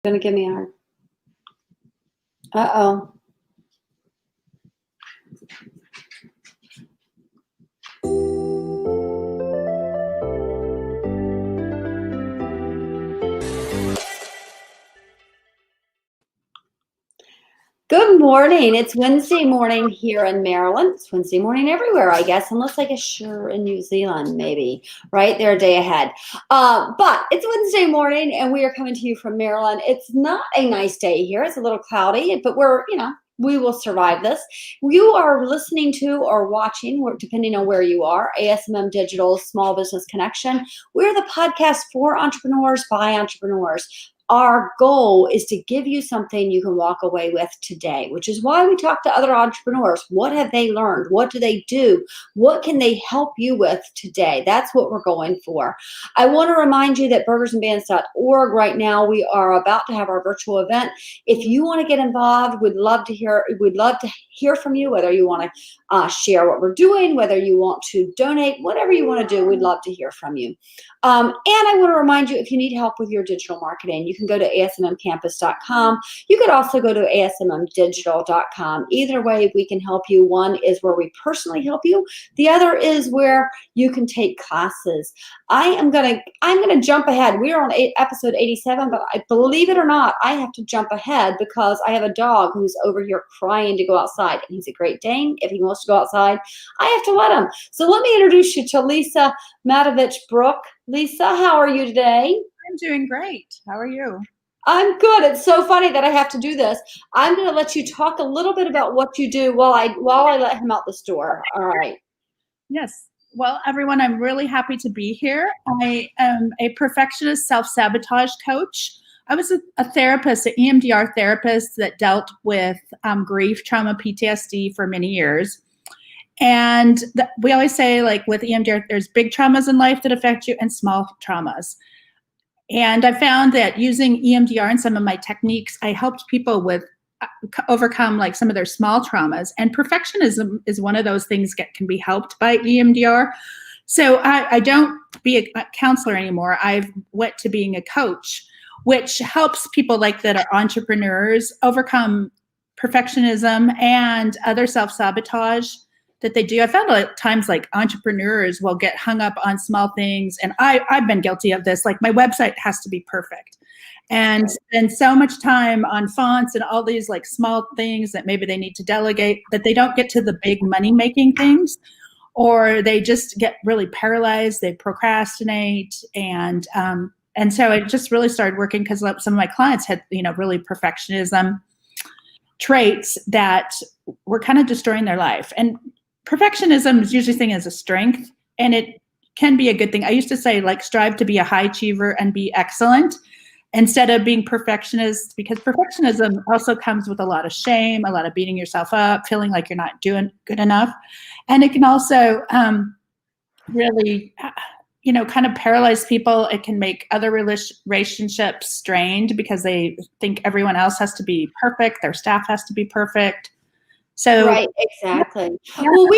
Gonna give me a hard. Uh-oh. Good morning. It's Wednesday morning here in Maryland. It's Wednesday morning everywhere, I guess, unless I guess you're in New Zealand, maybe, right? They're a day ahead. But it's Wednesday morning and we are coming to you from Maryland. It's not a nice day here. It's a little cloudy, but we will survive this. You are listening to or watching, depending on where you are, ASMM Digital Small Business Connection. We're the podcast for entrepreneurs by entrepreneurs. Our goal is to give you something you can walk away with today, which is why we talk to other entrepreneurs. What have they learned? What do they do? What can they help you with today? That's what we're going for. I want to remind you that burgersandbands.org right now, we are about to have our virtual event. If you want to get involved, we'd love to hear from you, whether you want to share what we're doing, whether you want to donate, whatever you want to do, we'd love to hear from you. And I want to remind you, if you need help with your digital marketing, you can go to asmmcampus.com. You could also go to asmmdigital.com. Either way, we can help you. One is where we personally help you. The other is where you can take classes. I'm gonna jump ahead. We're on episode 87, but I believe it or not, I have to jump ahead because I have a dog who's over here crying to go outside. And he's a Great Dane. If he wants to go outside, I have to let him. So let me introduce you to Lisa Matovich Brooke. Lisa, how are you today? I'm doing great. How are you? I'm good. It's so funny that I have to do this. I'm going to let you talk a little bit about what you do while I let him out the door. All right. Yes. Well, everyone, I'm really happy to be here. I am a perfectionist self-sabotage coach. I was a therapist, an EMDR therapist that dealt with grief, trauma, PTSD for many years. And we always say, like with EMDR, there's big traumas in life that affect you and small traumas. And I found that using EMDR and some of my techniques, I helped people with overcome like some of their small traumas. And perfectionism is one of those things that can be helped by EMDR. So I don't be a counselor anymore. I've went to being a coach, which helps people like that are entrepreneurs overcome perfectionism and other self-sabotage that they do. I found at times like entrepreneurs will get hung up on small things. And I've been guilty of this. Like my website has to be perfect and spend so much time on fonts and all these like small things that maybe they need to delegate, that they don't get to the big money-making things, or they just get really paralyzed. They procrastinate. And so it just really started working because some of my clients had, really perfectionism traits that were kind of destroying their life. And perfectionism is usually seen as a strength, and it can be a good thing. I used to say, like, strive to be a high achiever and be excellent instead of being perfectionist, because perfectionism also comes with a lot of shame, a lot of beating yourself up, feeling like you're not doing good enough. And it can also really, kind of paralyze people. It can make other relationships strained because they think everyone else has to be perfect. Their staff has to be perfect. So, right, exactly. Yeah. Well,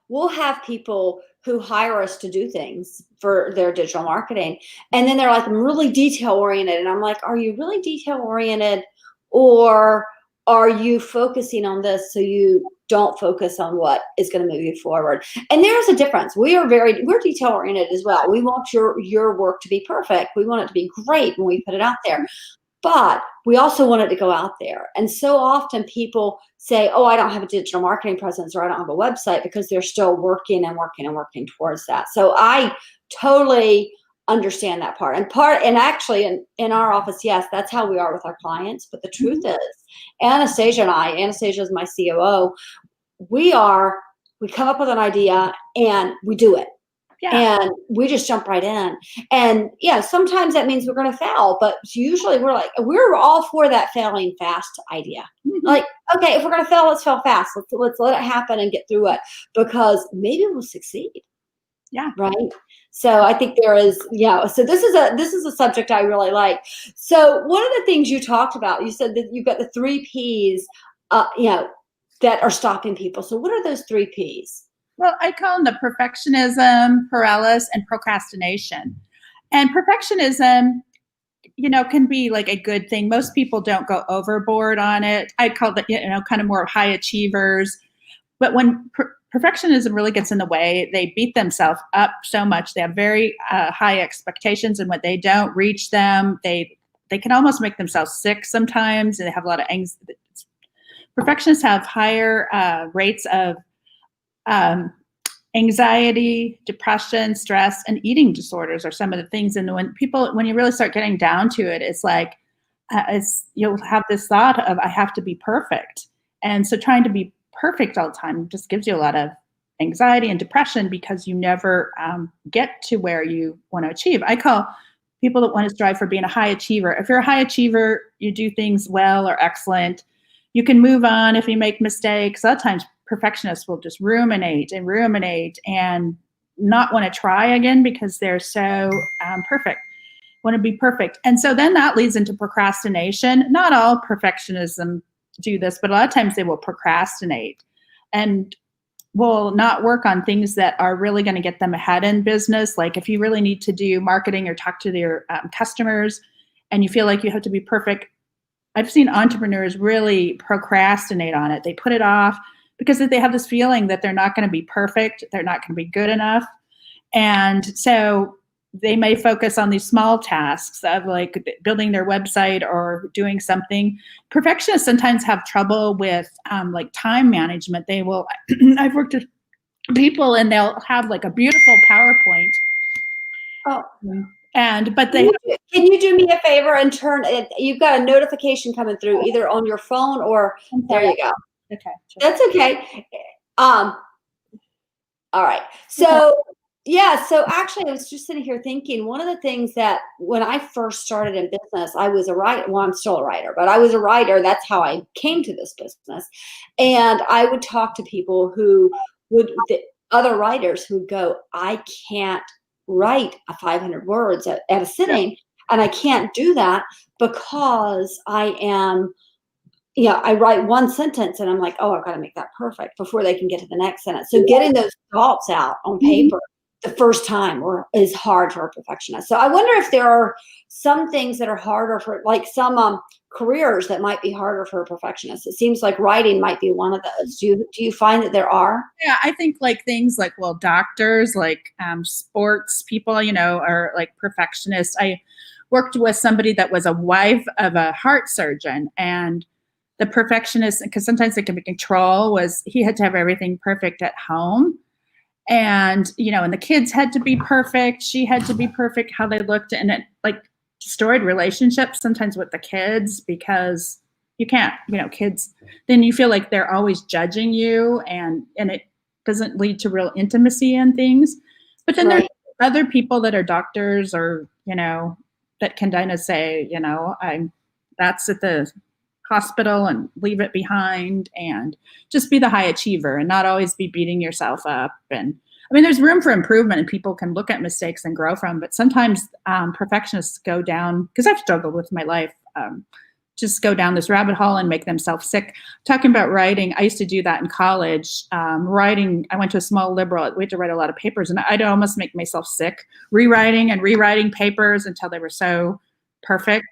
we'll have people who hire us to do things for their digital marketing. And then they're like, I'm really detail oriented. And I'm like, are you really detail oriented, or are you focusing on this so you don't focus on what is going to move you forward? And there's a difference. We're detail oriented as well. We want your work to be perfect. We want it to be great when we put it out there. But we also want it to go out there. And so often people say, oh, I don't have a digital marketing presence, or I don't have a website, because they're still working towards that. So I totally understand that part. And actually in our office, yes, that's how we are with our clients. But the truth is, Anastasia is my COO, we come up with an idea and we do it. Yeah. And we just jump right in. And yeah, sometimes that means we're going to fail, but usually we're all for that failing fast idea. Mm-hmm. Like, okay, if we're going to fail, let's fail fast. Let's let it happen and get through it, because maybe we'll succeed. Yeah. Right. So I think there is, so this is a subject I really like. So one of the things you talked about, you said that you've got the 3 Ps, that are stopping people. So what are those 3 Ps? Well, I call them the perfectionism, paralysis, and procrastination. And perfectionism can be like a good thing. Most people don't go overboard on it. I call it, kind of more high achievers. But when perfectionism really gets in the way, they beat themselves up so much. They have very high expectations, and when they don't reach them, they can almost make themselves sick sometimes, and they have a lot of anxiety. Perfectionists have higher rates of anxiety, depression, stress, and eating disorders are some of the things. And when you really start getting down to it, it's like you'll have this thought of, I have to be perfect. And so trying to be perfect all the time just gives you a lot of anxiety and depression because you never get to where you want to achieve. I call people that want to strive for being a high achiever. If you're a high achiever, you do things well or excellent. You can move on if you make mistakes. A lot of times perfectionists will just ruminate and not want to try again because they're so perfect, want to be perfect. And so then that leads into procrastination. Not all perfectionism do this, but a lot of times they will procrastinate and will not work on things that are really going to get them ahead in business. Like if you really need to do marketing or talk to your customers and you feel like you have to be perfect, I've seen entrepreneurs really procrastinate on it. They put it off because they have this feeling that they're not going to be perfect, they're not going to be good enough. And so they may focus on these small tasks of like building their website or doing something. Perfectionists sometimes have trouble with like time management. They will, I've worked with people and they'll have like a beautiful PowerPoint. Oh. But they can you do me a favor and turn it? You've got a notification coming through either on your phone or there you go. Okay. Sure. That's okay. All right. So so actually I was just sitting here thinking one of the things that when I first started in business, I was a writer. Well, I'm still a writer, but I was a writer. That's how I came to this business. And I would talk to people other writers who would go, I can't write 500 words at a sitting. And I can't do that because I am, I write one sentence and I'm like, oh, I've got to make that perfect before they can get to the next sentence. So getting those thoughts out on paper the first time is hard for a perfectionist. So I wonder if there are some things that are harder for, like some careers that might be harder for a perfectionist. It seems like writing might be one of those. Do you find that there are? Yeah, I think like things like, well, doctors, like sports people, are like perfectionists. I worked with somebody that was a wife of a heart surgeon, and the perfectionist, because sometimes they can be control, was he had to have everything perfect at home. And, and the kids had to be perfect. She had to be perfect, how they looked. And it like destroyed relationships sometimes with the kids because you can't, kids, then you feel like they're always judging you and it doesn't lead to real intimacy and things. But then there's other people that are doctors or, that can kind of say, that's at the hospital and leave it behind and just be the high achiever and not always be beating yourself up. And I mean, there's room for improvement and people can look at mistakes and grow from, but sometimes perfectionists go down, because I've struggled with my life, just go down this rabbit hole and make themselves sick. Talking about writing, I used to do that in college. Writing, I went to a small liberal, we had to write a lot of papers and I'd almost make myself sick, rewriting papers until they were so perfect.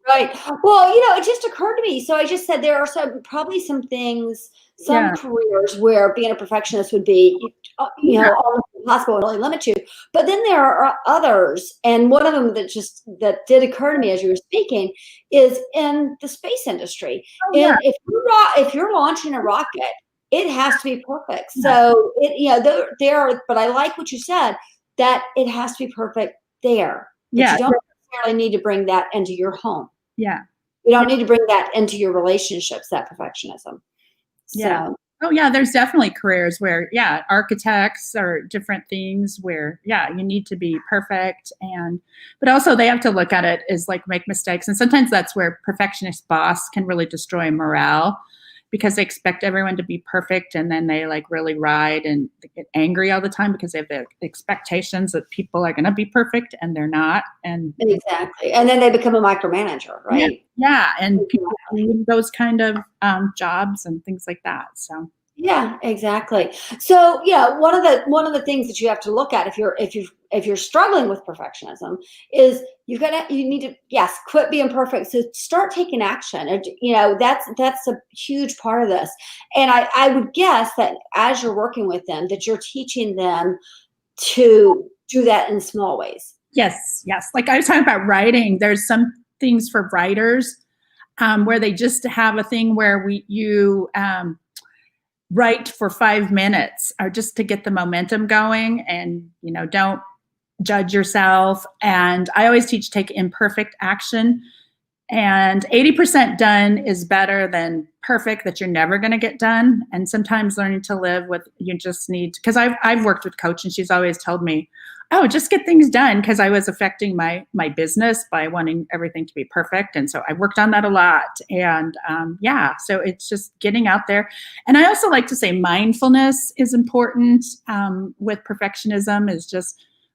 Right. Well, it just occurred to me. So I just said there are probably some things, careers where being a perfectionist would be, almost impossible and really limit you. But then there are others, and one of them that did occur to me as you were speaking is in the space industry. And if you're launching a rocket, it has to be perfect. So there are. But I like what you said, that it has to be perfect there. But you don't necessarily need to bring that into your home. Yeah. You don't need to bring that into your relationships, that perfectionism. Yeah. So. Oh, yeah. There's definitely careers where, architects or different things where, you need to be perfect. But also they have to look at it as like make mistakes. And sometimes that's where perfectionist boss can really destroy morale because they expect everyone to be perfect. And then they like really ride and they get angry all the time because they have the expectations that people are going to be perfect and they're not. And exactly. And then they become a micromanager, right? Yeah. And people need those kind of jobs and things like that. So. Yeah, exactly. So one of the things that you have to look at if you're struggling with perfectionism, is you need to, yes, quit being perfect. So start taking action. And, that's a huge part of this. And I would guess that as you're working with them, that you're teaching them to do that in small ways. Yes. Like I was talking about writing, there's some things for writers where they just have a thing where you write for 5 minutes, or just to get the momentum going, and don't judge yourself. And I always teach take imperfect action, and 80% done is better than perfect that you're never going to get done. And sometimes learning to live with, you just need, because I've worked with Coach, and she's always told me, oh, just get things done, because I was affecting my business by wanting everything to be perfect. And so I worked on that a lot. And so it's just getting out there. And I also like to say mindfulness is important with perfectionism.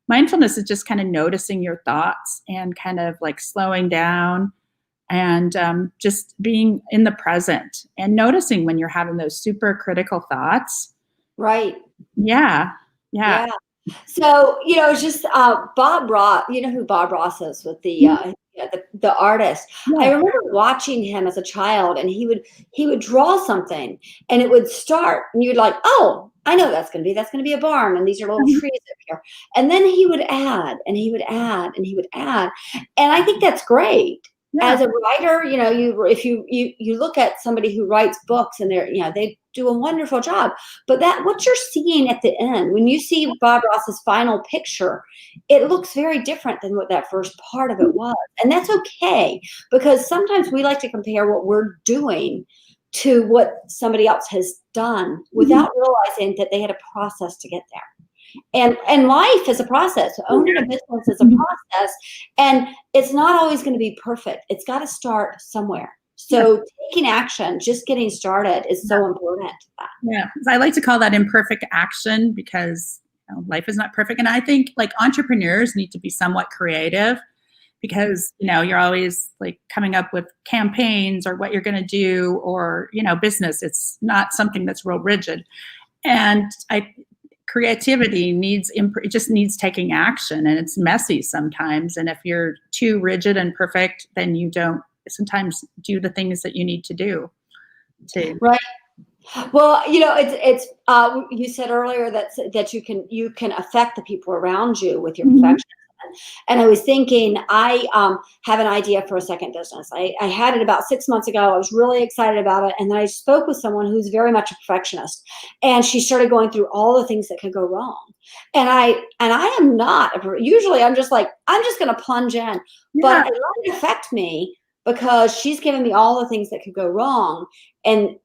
Mindfulness is just kind of noticing your thoughts and kind of like slowing down and just being in the present and noticing when you're having those super critical thoughts. Right. Yeah. So, it's just Bob Ross, you know who Bob Ross is, with the artist. Yeah. I remember watching him as a child, and he would draw something, and it would start, and you'd like, oh, I know that's going to be a barn, and these are little trees up here. And then he would add, and he would add, and he would add. And I think that's great. Yeah. As a writer, if you look at somebody who writes books, and they do a wonderful job, but what you're seeing at the end, when you see Bob Ross's final picture, it looks very different than what that first part of it was. And that's okay, because sometimes we like to compare what we're doing to what somebody else has done without realizing that they had a process to get there. And life is a process. Owning a business is a process, and it's not always going to be perfect. It's got to start somewhere. So taking action, just getting started, is so important. Yeah, I like to call that imperfect action, because life is not perfect. And I think like entrepreneurs need to be somewhat creative, because you're always like coming up with campaigns or what you're going to do, or business. It's not something that's real rigid. And creativity it just needs taking action, and it's messy sometimes. And if you're too rigid and perfect, then you don't sometimes do the things that you need to do. Right. Well, it's you said earlier that you can affect the people around you with your perfection. And I was thinking, I have an idea for a second business. I had it about 6 months ago. I was really excited about it. And then I spoke with someone who's very much a perfectionist. And she started going through all the things that could go wrong. And I am not. Usually I'm just like, I'm just going to plunge in. But it let it affect me, because she's given me all the things that could go wrong. And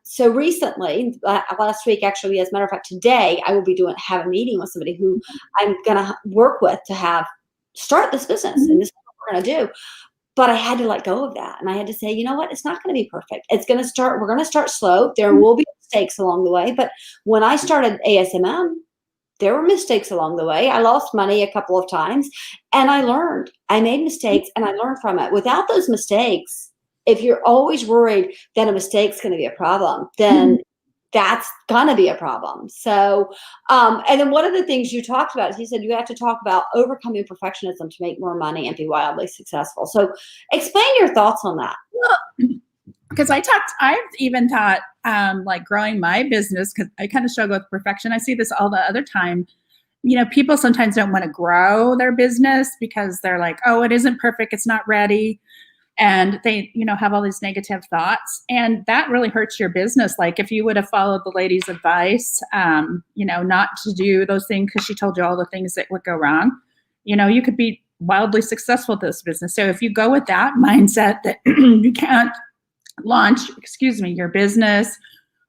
so recently, last week, actually, as a matter of fact, today, I will be have a meeting with somebody who I'm going to work with to start this business. And this is what we're going to do. But I had to let go of that. And I had to say, you know what? It's not going to be perfect. We're going to start slow. There will be mistakes along the way. But when I started ASMM, there were mistakes along the way. I lost money a couple of times, and I learned. I made mistakes, and I learned from it. Without those mistakes, if you're always worried that a mistake's going to be a problem, then that's going to be a problem. So, and then one of the things you talked about is you said you have to talk about overcoming perfectionism to make more money and be wildly successful. So explain your thoughts on that. Well, because I've even thought like growing my business, because I kind of struggle with perfection. I see this all the other time. People sometimes don't want to grow their business because they're like, oh, it isn't perfect. It's not ready. And they, have all these negative thoughts, and that really hurts your business. Like if you would have followed the lady's advice, not to do those things, because she told you all the things that would go wrong, you could be wildly successful with this business. So if you go with that mindset that you can't launch, your business,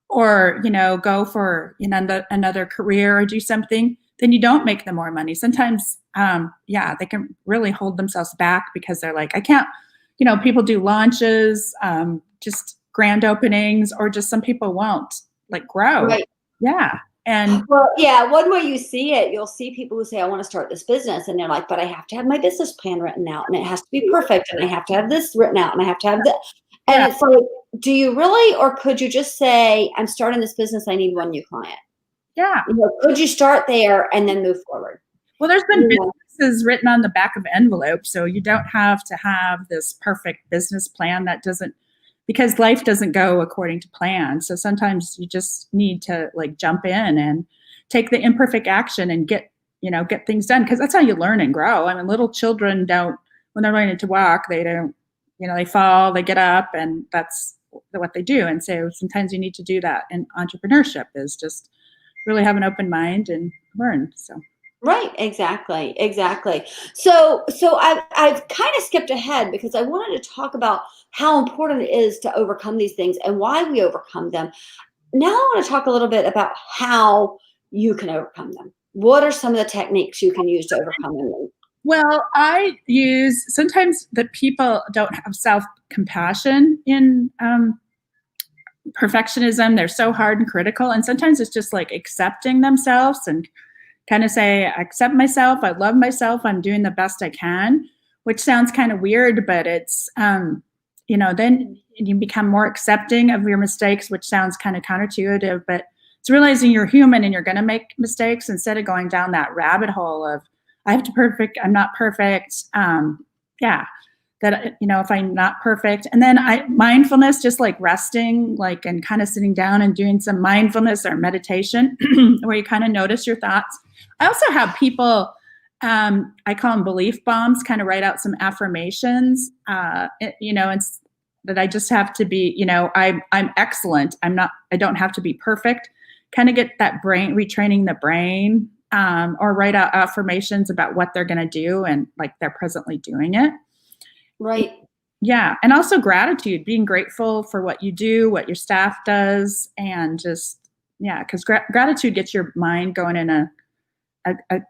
or, go for, another career or do something, then you don't make them more money. Sometimes, they can really hold themselves back because they're like, I can't, people do launches, just grand openings, or just some people won't like grow. Right. Yeah. And one way you see it, you'll see people who say, I want to start this business. And they're like, but I have to have my business plan written out, and it has to be perfect. And I have to have this written out, and I have to have that. And it's like, do you really, or could you just say, I'm starting this business, I need one new client? Yeah. Could you start there and then move forward? Well, there's been Yeah. businesses written on the back of envelopes, so you don't have to have this perfect business plan that doesn't, because life doesn't go according to plan. So sometimes you just need to like jump in and take the imperfect action and get things done, because that's how you learn and grow. I mean, little children don't, when they're learning to walk, they don't, they fall, they get up, and that's what they do. And so sometimes you need to do that. And entrepreneurship is just really have an open mind and learn. So. Right, exactly. So I've kind of skipped ahead because I wanted to talk about how important it is to overcome these things and why we overcome them. Now I want to talk a little bit about how you can overcome them. What are some of the techniques you can use to overcome them? Well, I use, sometimes the people don't have self-compassion in perfectionism. They're so hard and critical. And sometimes it's just like accepting themselves and kind of say, I accept myself, I love myself, I'm doing the best I can, which sounds kind of weird, but it's, then you become more accepting of your mistakes, which sounds kind of counterintuitive, but it's realizing you're human and you're going to make mistakes instead of going down that rabbit hole of, I have to perfect, I'm not perfect. That, if I'm not perfect. And then mindfulness, just like resting, like, and kind of sitting down and doing some mindfulness or meditation where you kind of notice your thoughts. I also have people, I call them belief bombs, kind of write out some affirmations, it's that I just have to be, I'm excellent. I don't have to be perfect. Kind of get that brain, retraining the brain, or write out affirmations about what they're going to do and like they're presently doing it. Right. Yeah. And also gratitude, being grateful for what you do, what your staff does, and just, because gratitude gets your mind going in a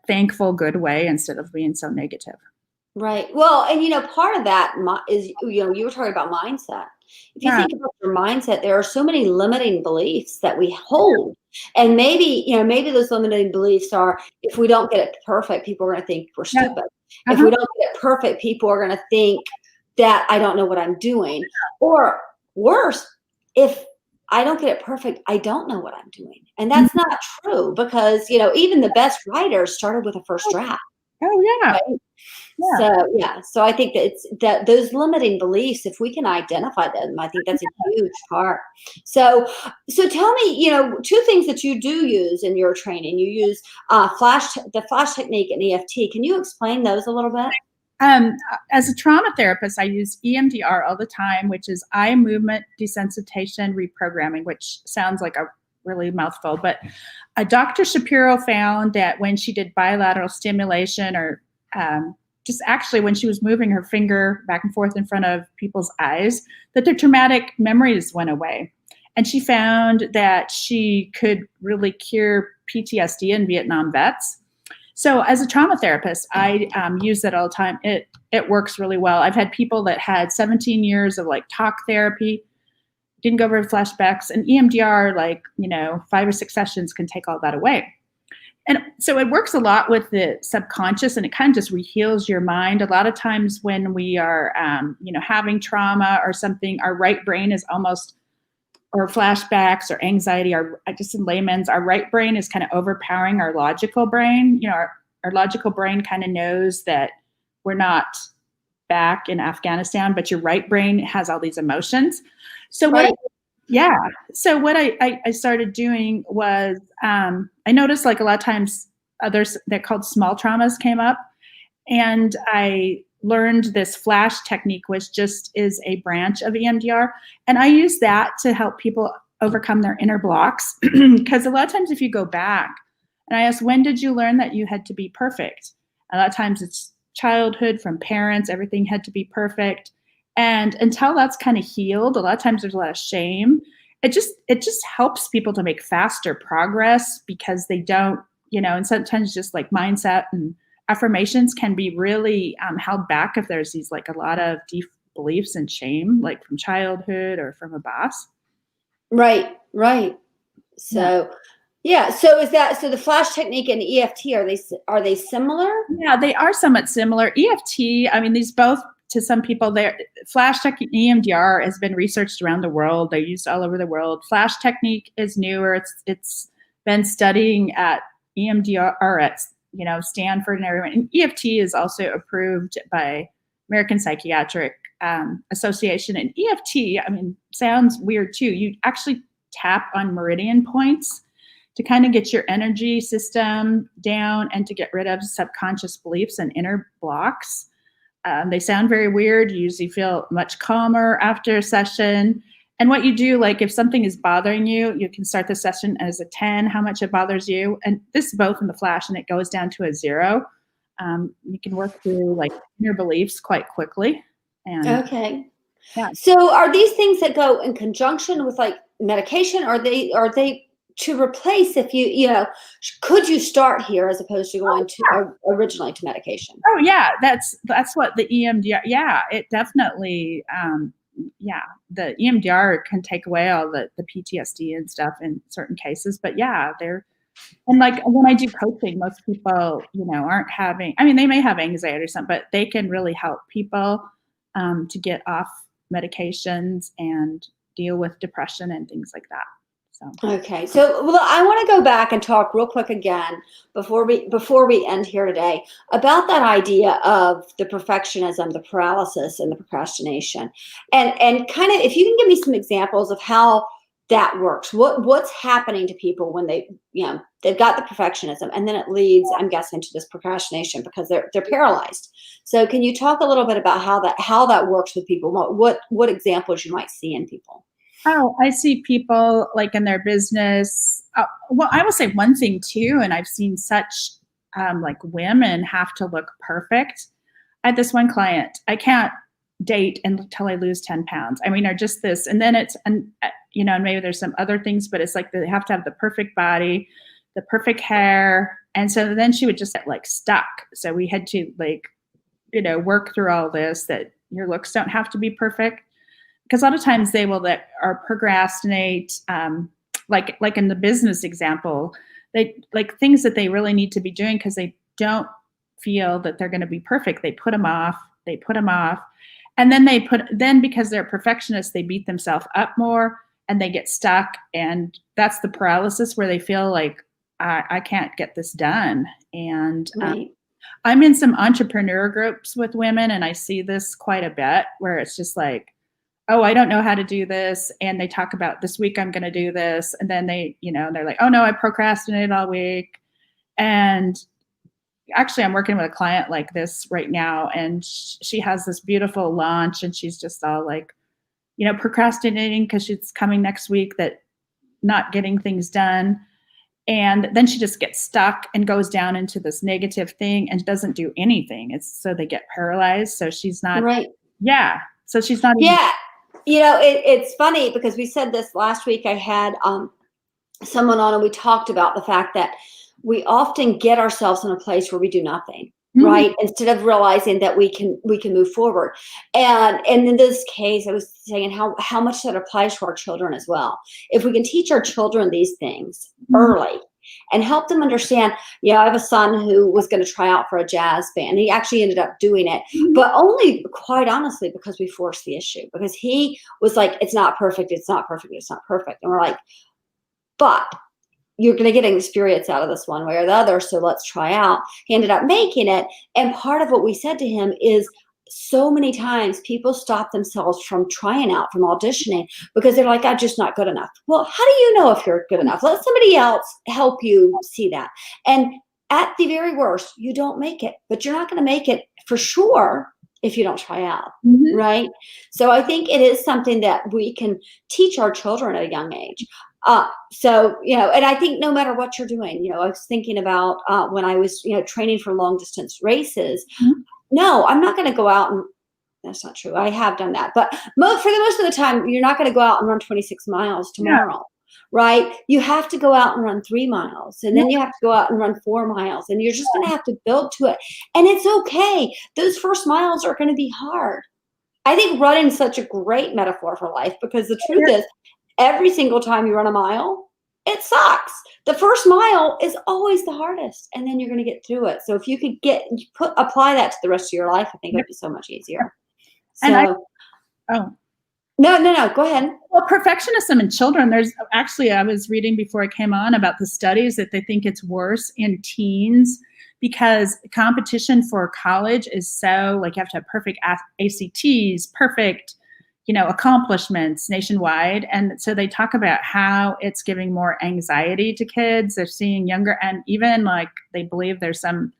thankful, good way instead of being so negative. Right. Well, and part of that is, you were talking about mindset. If you think about your mindset, there are so many limiting beliefs that we hold. And maybe those limiting beliefs are, if we don't get it perfect, people are going to think we're stupid. If we don't get it perfect, people are going to think that I don't know what I'm doing. Or worse, if I don't get it perfect, I don't know what I'm doing. And that's not true, because, even the best writers started with a first draft. Oh, yeah. Right? So I think that it's that those limiting beliefs, if we can identify them, I think that's a huge part. So tell me, two things that you do use in your training. You use the Flash Technique and EFT. Can you explain those a little bit? As a trauma therapist, I use EMDR all the time, which is eye movement desensitization reprogramming, which sounds like a really mouthful. But Dr. Shapiro found that when she did bilateral stimulation, or just actually when she was moving her finger back and forth in front of people's eyes, that their traumatic memories went away. And she found that she could really cure PTSD in Vietnam vets. So as a trauma therapist, I use that all the time. It works really well. I've had people that had 17 years of like talk therapy, didn't go over flashbacks, and EMDR, 5 or 6 sessions can take all that away. And so it works a lot with the subconscious, and it kind of just reheals your mind. A lot of times when we are, having trauma or something, our right brain is almost, or flashbacks or anxiety, just in layman's, our right brain is kind of overpowering our logical brain. Our logical brain kind of knows that we're not back in Afghanistan, but your right brain has all these emotions. So what I started doing was, I noticed like a lot of times others that called small traumas came up, and I learned this Flash technique, which just is a branch of EMDR. And I use that to help people overcome their inner blocks. Because a lot of times if you go back and I ask, when did you learn that you had to be perfect? A lot of times it's childhood, from parents, everything had to be perfect. And until that's kind of healed, a lot of times there's a lot of shame. It just helps people to make faster progress, because they don't, and sometimes just like mindset and affirmations can be really held back if there's these like a lot of deep beliefs and shame, like from childhood or from a boss. Right. So so the Flash Technique and EFT, are they similar? Yeah, they are somewhat similar. EFT, I mean, these both, to some people, Flash Technique and EMDR has been researched around the world. They're used all over the world. Flash Technique is newer. It's been studying at EMDR, or at Stanford and everyone. And EFT is also approved by American Psychiatric Association. And EFT, sounds weird too. You actually tap on meridian points to kind of get your energy system down and to get rid of subconscious beliefs and inner blocks. They sound very weird. You usually feel much calmer after a session. And what you do, like if something is bothering you, you can start the session as a 10, how much it bothers you. And this is both in the Flash, and it goes down to a 0. You can work through like inner beliefs quite quickly. And Okay. yeah. So are these things that go in conjunction with like medication? Or are they to replace could you start here as opposed to going originally to medication? Oh yeah, that's what the EMDR, it definitely, the EMDR can take away all the PTSD and stuff in certain cases, but and like when I do coaching, most people, aren't having, they may have anxiety or something, but they can really help people to get off medications and deal with depression and things like that. Okay, so I want to go back and talk real quick again before we end here today about that idea of the perfectionism, the paralysis, and the procrastination, and kind of if you can give me some examples of how that works. What's happening to people when they've got the perfectionism, and then it leads, I'm guessing, to this procrastination because they're paralyzed. So can you talk a little bit about how that works with people? What examples you might see in people? Oh, I see people like in their business. Well, I will say one thing too, and I've seen such like women have to look perfect. I had this one client, I can't date until I lose 10 pounds. Or just this, and then it's, and maybe there's some other things, but it's like they have to have the perfect body, the perfect hair. And so then she would just get like stuck. So we had to work through all this, that your looks don't have to be perfect. Because a lot of times they will procrastinate, like in the business example, they like things that they really need to be doing because they don't feel that they're going to be perfect. They put them off. And then because they're perfectionists, they beat themselves up more and they get stuck. And that's the paralysis where they feel like, I can't get this done. And right. I'm in some entrepreneur groups with women, and I see this quite a bit where it's just like, oh, I don't know how to do this. And they talk about this week, I'm going to do this. And then they're like, oh no, I procrastinated all week. And actually I'm working with a client like this right now. And she has this beautiful launch and she's just all like, procrastinating because she's coming next week, that not getting things done. And then she just gets stuck and goes down into this negative thing and doesn't do anything. So they get paralyzed. So she's not, right. Yeah. So she's not, it's funny because we said this last week. I had someone on and we talked about the fact that we often get ourselves in a place where we do nothing, right? Instead of realizing that we can move forward. And in this case, I was saying how much that applies to our children as well. If we can teach our children these things early and help them understand, I have a son who was going to try out for a jazz band. He actually ended up doing it, but only quite honestly because we forced the issue, because he was like, it's not perfect. It's not perfect. It's not perfect. And we're like, but you're going to get an experience out of this one way or the other. So let's try out. He ended up making it. And part of what we said to him is, so many times people stop themselves from trying out, from auditioning, because they're like, I'm just not good enough. Well, how do you know if you're good enough? Let somebody else help you see that. And at the very worst, you don't make it, but you're not going to make it for sure if you don't try out, right? So I think it is something that we can teach our children at a young age. And I think no matter what you're doing, I was thinking about when I was, training for long distance races. No, I'm not going to go out and, that's not true. I have done that. But for the most of the time, you're not going to go out and run 26 miles tomorrow, right? You have to go out and run 3 miles. And then you have to go out and run 4 miles. And you're just going to have to build to it. And it's okay. Those first miles are going to be hard. I think running is such a great metaphor for life, because the truth is, every single time you run a mile, it sucks. The first mile is always the hardest, and then you're going to get through it. So if you could apply that to the rest of your life, I think it would be so much easier. So, no, go ahead. Well, perfectionism in children, I was reading before I came on about the studies that they think it's worse in teens because competition for college is so, like, you have to have perfect ACTs, perfect, accomplishments nationwide. And so they talk about how it's giving more anxiety to kids. They're seeing younger, and even like they believe there's some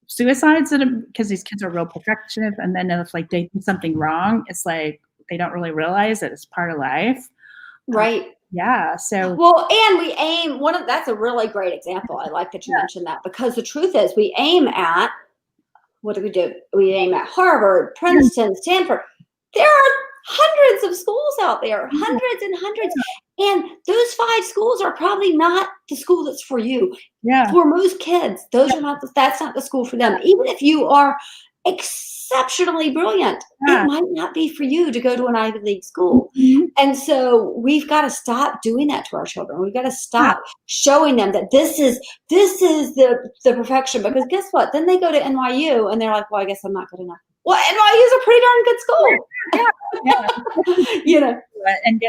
suicides because these kids are real perfectionists. And then if like they do something wrong, it's like they don't really realize that it's part of life. Right. Yeah. So, well, and we aim, that's a really great example. I like that you mentioned that, because the truth is we aim at, what do? We aim at Harvard, Princeton, Stanford. There are hundreds of schools out there, hundreds and hundreds. And those 5 schools are probably not the school that's for you. yeah. For most kids, that's not the school for them. Even if you are exceptionally brilliant, it might not be for you to go to an Ivy League school. And so we've got to stop doing that to our children. We've got to stop showing them that this is the perfection, because guess what? Then they go to NYU and they're like, well, I guess I'm not good enough. Well, NYU is a pretty darn good school. And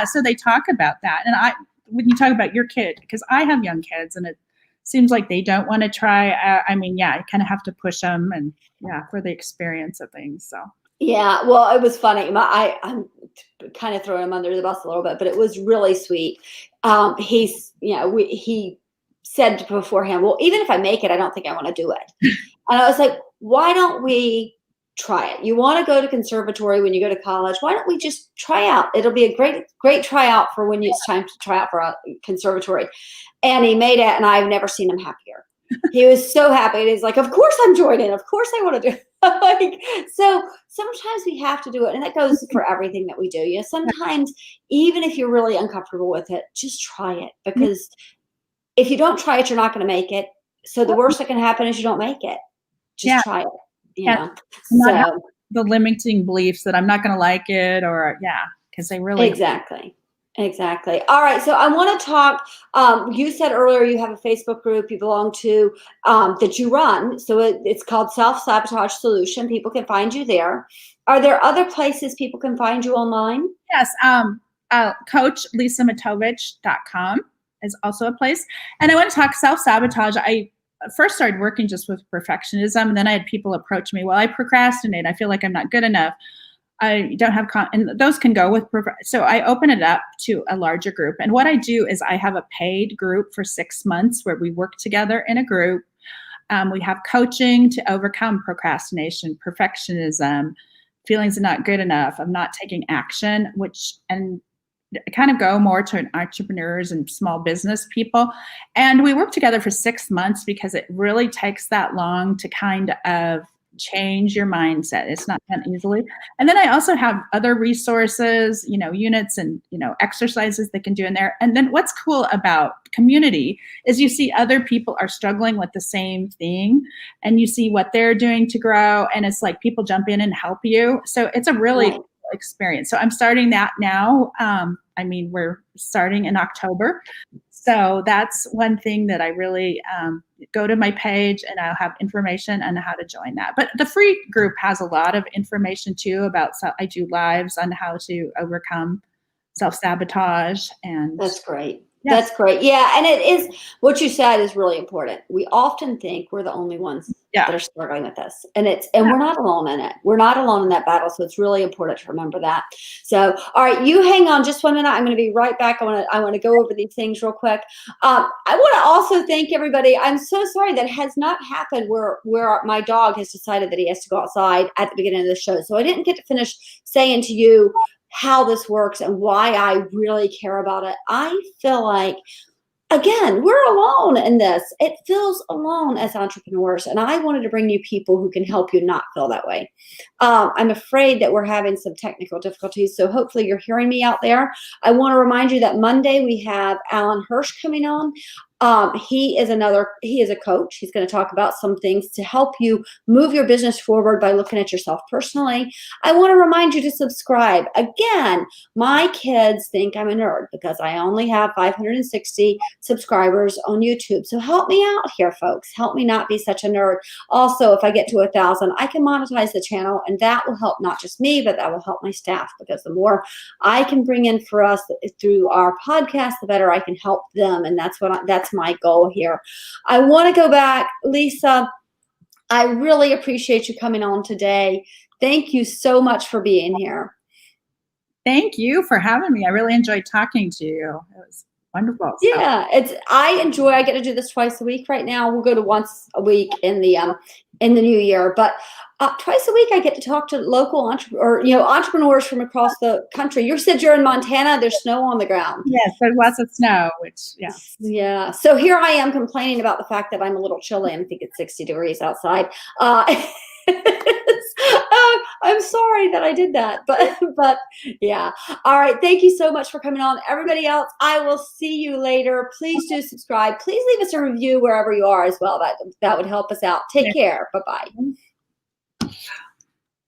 so they talk about that. And when you talk about your kid, because I have young kids and it seems like they don't want to try. You kind of have to push them and for the experience of things. So. Yeah, well, it was funny. I'm kind of throwing him under the bus a little bit, but it was really sweet. He said beforehand, well, even if I make it, I don't think I want to do it. And I was like, why don't we try it? You want to go to conservatory when you go to college. Why don't we just try out? It'll be a great tryout for when it's time to try out for a conservatory. And he made it, and I've never seen him happier. He was so happy. And he's like, of course I'm joining. Of course I want to do it. So sometimes we have to do it. And that goes for everything that we do. Sometimes even if you're really uncomfortable with it, just try it. Because if you don't try it, you're not going to make it. So the worst that can happen is you don't make it. Just try it. So the limiting beliefs that I'm not going to like it, or because they really Exactly. All right. So I want to talk, you said earlier you have a Facebook group you belong to that you run. So it's called Self-Sabotage Solution. People can find you there. Are there other places people can find you online? Yes. Coach LisaMatovich.com is also a place. And I want to talk self-sabotage. I first started working just with perfectionism, and then I had people approach me, well, I procrastinate. I feel like I'm not good enough. I don't have, and those can go with, so I open it up to a larger group. And what I do is I have a paid group for 6 months where we work together in a group. We have coaching to overcome procrastination, perfectionism, feelings of not good enough, of not taking action, and kind of go more to entrepreneurs and small business people. And we work together for 6 months because it really takes that long to kind of change your mindset. It's not done easily. And then I also have other resources, units and, exercises they can do in there. And then what's cool about community is you see other people are struggling with the same thing, and you see what they're doing to grow. And it's like people jump in and help you. So it's a really cool experience. So I'm starting that now. We're starting in October. So that's one thing that I really go to my page, and I'll have information on how to join that. But the free group has a lot of information too about, I do lives on how to overcome self-sabotage. And that's great. Yes. That's great. Yeah. And it is, what you said is really important. We often think we're the only ones that are struggling with this. And we're not alone in it. We're not alone in that battle. So it's really important to remember that. So, all right, you hang on just 1 minute. I'm going to be right back. I want to go over these things real quick. I want to also thank everybody. I'm so sorry that has not happened where my dog has decided that he has to go outside at the beginning of the show. So I didn't get to finish saying to you how this works and why I really care about it. I feel like, again, we're alone in this. It feels alone as entrepreneurs. And I wanted to bring you people who can help you not feel that way. I'm afraid that we're having some technical difficulties. So hopefully you're hearing me out there. I want to remind you that Monday we have Alan Hirsch coming on. He is a coach. He's going to talk about some things to help you move your business forward by looking at yourself personally. I want to remind you to subscribe. Again, my kids think I'm a nerd because I only have 560 subscribers on YouTube. So help me out here, folks. Help me not be such a nerd. Also, if I get to 1,000, I can monetize the channel, and that will help not just me, but that will help my staff, because the more I can bring in for us through our podcast, the better I can help them. And that's that's my goal here. I want to go back, Lisa. I really appreciate you coming on today. Thank you so much for being here. Thank you for having me. I really enjoyed talking to you. It was wonderful. Yeah, I get to do this twice a week right now. We'll go to once a week in the new year, but twice a week I get to talk to local entrepreneurs from across the country. You said you're in Montana. There's snow on the ground. Yes, there's lots of snow, Yeah. So here I am complaining about the fact that I'm a little chilly. I think it's 60 degrees outside. I'm sorry that I did that, but yeah. All right. Thank you so much for coming on. Everybody else, I will see you later. Please do subscribe. Please leave us a review wherever you are as well. That would help us out. Take care. Bye-bye.